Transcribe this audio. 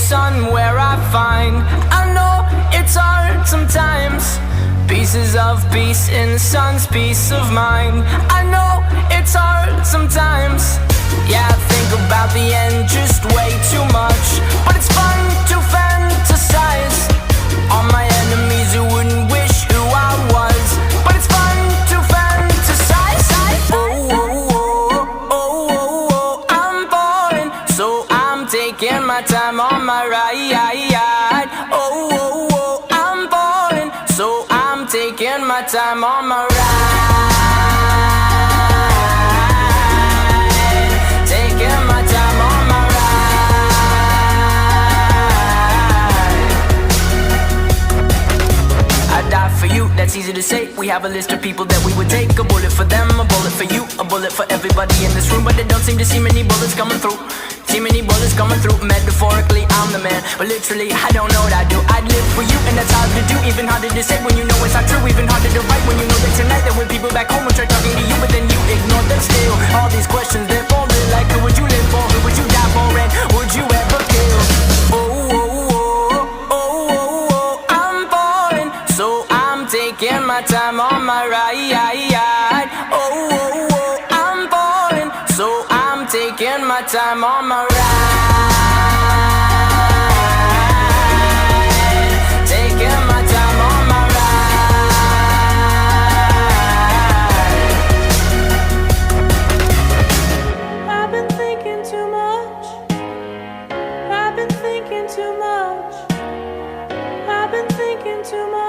sun where I find. I know it's hard sometimes. Pieces of peace in the sun's peace of mind. I know it's hard sometimes. Yeah, I think about the end just way too much, but it's fun to fantasize on my enemies who wouldn't wish who I was. But it's fun to fantasize. Oh, oh, oh, oh, oh, oh, I'm falling, so I'm taking my time on my ride. Oh, oh, oh, I'm falling, so I'm taking my time on my ride. Taking my time on my ride. I die for you, that's easy to say. We have a list of people that we would take. A bullet for them, a bullet for you, a bullet for everybody in this room. But they don't seem to see many bullets coming through. See many bullets coming through. Metaphorically, I'm the man, but literally, I don't know what I do. I'd live for you, and that's hard to do. Even harder to say when you know it's not true. Even harder to write when you know that tonight there were people back home who tried talking to you, but then you ignore them still. All these questions, they're falling like, who would you live for? Who would you die for? And would you ever kill? Oh, oh, oh, oh, oh, oh, I'm falling, so I'm taking my time on my ride. Oh, oh, oh, I'm falling, so I'm taking my time on my ride. Taking my time on my ride. I've been thinking too much. I've been thinking too much. I've been thinking too much.